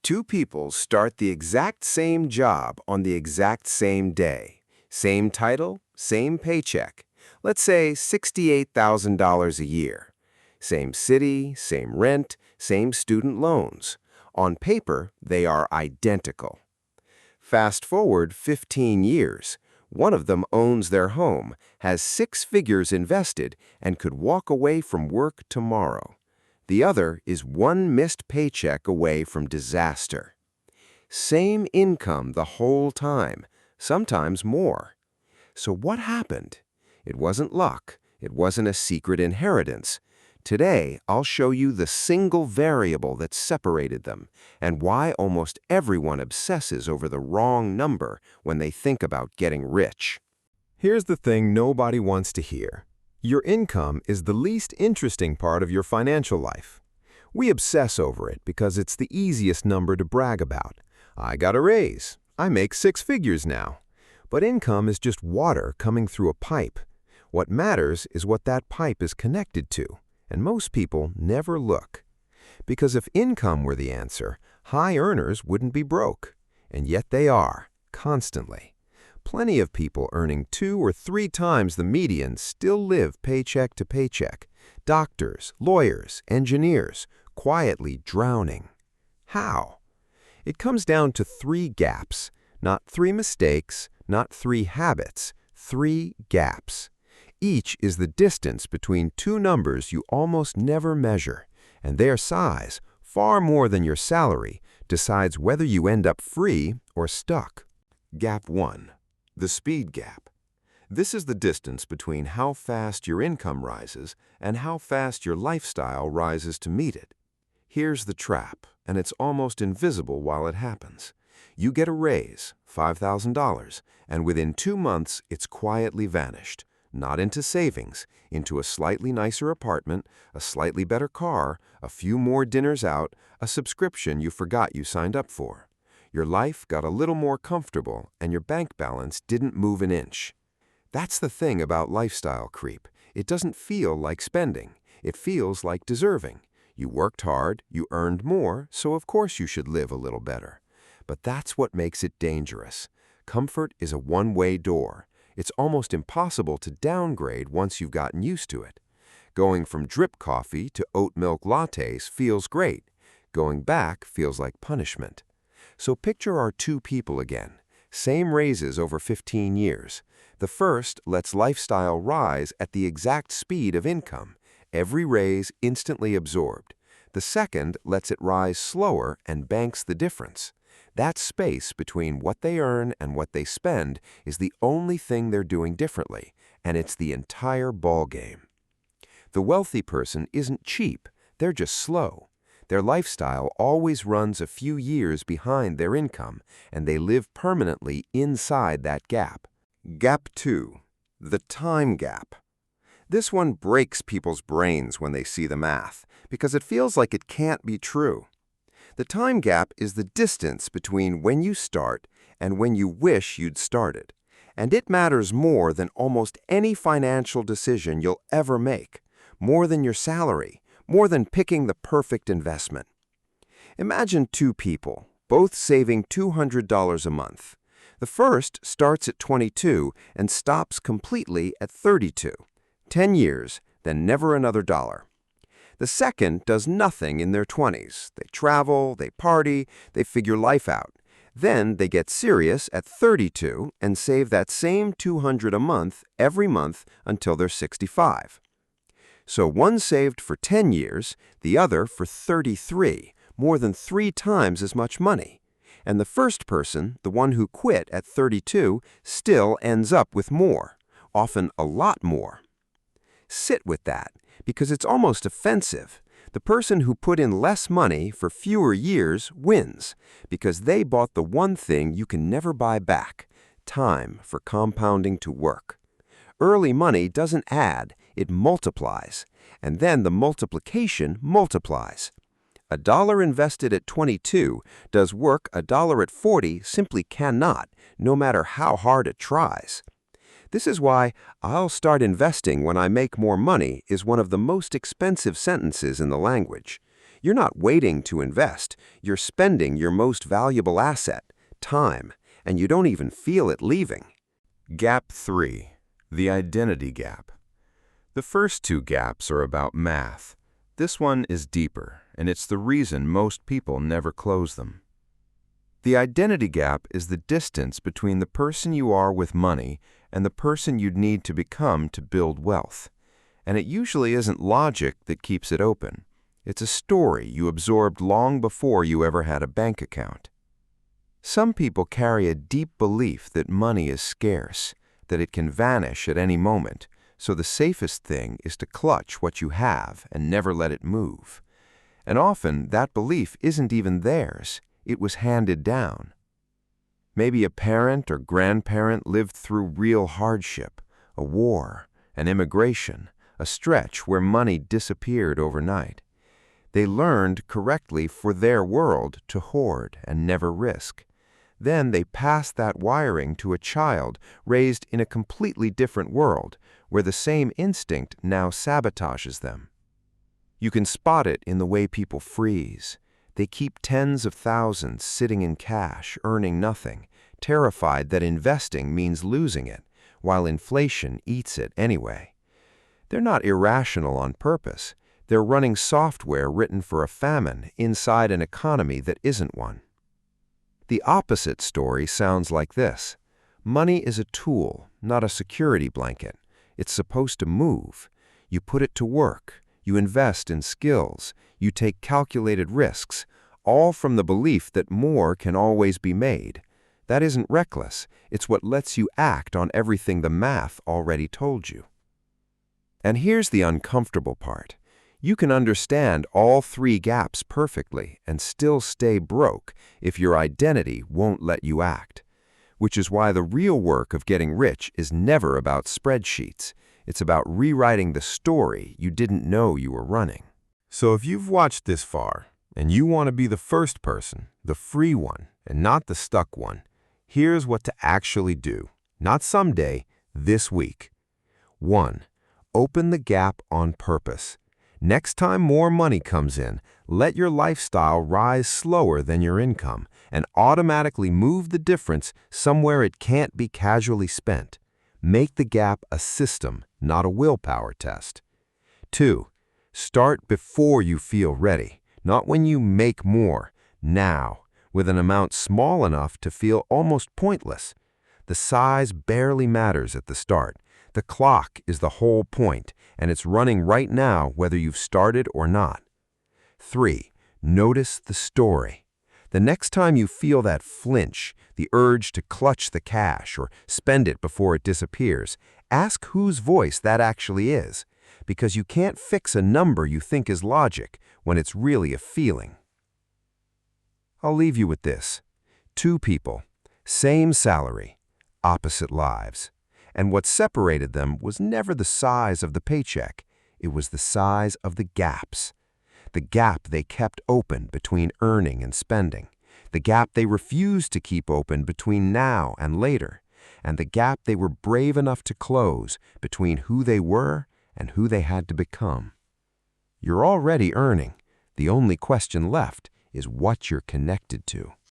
Two people start the exact same job on the exact same day. Same title, same paycheck. Let's say $68,000 a year. Same city, same rent, same student loans. On paper, they are identical. Fast forward 15 years. One of them owns their home, has 6 figures invested, and could walk away from work tomorrow. The other is one missed paycheck away from disaster. Same income the whole time, sometimes more. So what happened? It wasn't luck. It wasn't a secret inheritance. Today, I'll show you the single variable that separated them and why almost everyone obsesses over the wrong number when they think about getting rich. Here's the thing nobody wants to hear. Your income is the least interesting part of your financial life. We obsess over it because it's the easiest number to brag about. I got a raise. I make 6 figures now. But income is just water coming through a pipe. What matters is what that pipe is connected to, and most people never look. Because if income were the answer, high earners wouldn't be broke. And yet they are, constantly. Plenty of people earning 2 or 3 times the median still live paycheck to paycheck. Doctors, lawyers, engineers, quietly drowning. How? It comes down to 3 gaps, not 3 mistakes, not 3 habits, 3 gaps. Each is the distance between 2 numbers you almost never measure, and their size, far more than your salary, decides whether you end up free or stuck. Gap 1. The speed gap. This is the distance between how fast your income rises and how fast your lifestyle rises to meet it. Here's the trap, and it's almost invisible while it happens. You get a raise, $5,000, and within 2 months it's quietly vanished, not into savings, into a slightly nicer apartment, a slightly better car, a few more dinners out, a subscription you forgot you signed up for. Your life got a little more comfortable and your bank balance didn't move an inch. That's the thing about lifestyle creep. It doesn't feel like spending. It feels like deserving. You worked hard, you earned more, so of course you should live a little better. But that's what makes it dangerous. Comfort is a one-way door. It's almost impossible to downgrade once you've gotten used to it. Going from drip coffee to oat milk lattes feels great. Going back feels like punishment. So picture our 2 people again. Same raises over 15 years. The first lets lifestyle rise at the exact speed of income. Every raise instantly absorbed. The second lets it rise slower and banks the difference. That space between what they earn and what they spend is the only thing they're doing differently, and it's the entire ballgame. The wealthy person isn't cheap, they're just slow. Their lifestyle always runs a few years behind their income, and they live permanently inside that gap. Gap 2. The time gap. This one breaks people's brains when they see the math, because it feels like it can't be true. The time gap is the distance between when you start and when you wish you'd started, and it matters more than almost any financial decision you'll ever make, more than your salary, more than picking the perfect investment. Imagine 2 people, both saving $200 a month. The first starts at 22 and stops completely at 32. 10 years, then never another dollar. The second does nothing in their 20s. They travel, they party, they figure life out. Then they get serious at 32 and save that same $200 a month every month until they're 65. So one saved for 10 years, the other for 33, more than 3 times as much money. And the first person, the one who quit at 32, still ends up with more, often a lot more. Sit with that, because it's almost offensive. The person who put in less money for fewer years wins, because they bought the one thing you can never buy back, time for compounding to work. Early money doesn't add, it multiplies, and then the multiplication multiplies. $1 invested at 22 does work $1 at 40 simply cannot, no matter how hard it tries. This is why "I'll start investing when I make more money" is one of the most expensive sentences in the language. You're not waiting to invest. You're spending your most valuable asset, time, and you don't even feel it leaving. Gap 3. The identity gap. The first two gaps are about math. This one is deeper, and it's the reason most people never close them. The identity gap is the distance between the person you are with money and the person you'd need to become to build wealth. And it usually isn't logic that keeps it open. It's a story you absorbed long before you ever had a bank account. Some people carry a deep belief that money is scarce, that it can vanish at any moment, so the safest thing is to clutch what you have and never let it move. And often that belief isn't even theirs. It was handed down. Maybe a parent or grandparent lived through real hardship, a war, an immigration, a stretch where money disappeared overnight. They learned correctly for their world to hoard and never risk. Then they pass that wiring to a child raised in a completely different world, where the same instinct now sabotages them. You can spot it in the way people freeze. They keep tens of thousands sitting in cash, earning nothing, terrified that investing means losing it, while inflation eats it anyway. They're not irrational on purpose. They're running software written for a famine inside an economy that isn't one. The opposite story sounds like this. Money is a tool, not a security blanket. It's supposed to move. You put it to work. You invest in skills. You take calculated risks, all from the belief that more can always be made. That isn't reckless. It's what lets you act on everything the math already told you. And here's the uncomfortable part. You can understand all three gaps perfectly and still stay broke if your identity won't let you act. Which is why the real work of getting rich is never about spreadsheets. It's about rewriting the story you didn't know you were running. So if you've watched this far, and you want to be the first person, the free one, and not the stuck one, here's what to actually do. Not someday, this week. 1. Open the gap on purpose. Next time more money comes in, let your lifestyle rise slower than your income and automatically move the difference somewhere it can't be casually spent. Make the gap a system, not a willpower test. 2. Start before you feel ready, not when you make more, now, with an amount small enough to feel almost pointless. The size barely matters at the start. The clock is the whole point, and it's running right now whether you've started or not. 3. Notice the story. The next time you feel that flinch, the urge to clutch the cash or spend it before it disappears, ask whose voice that actually is, because you can't fix a number you think is logic when it's really a feeling. I'll leave you with this. 2 people, same salary, opposite lives. And what separated them was never the size of the paycheck. It was the size of the gaps. The gap they kept open between earning and spending. The gap they refused to keep open between now and later. And the gap they were brave enough to close between who they were and who they had to become. You're already earning. The only question left is what you're connected to.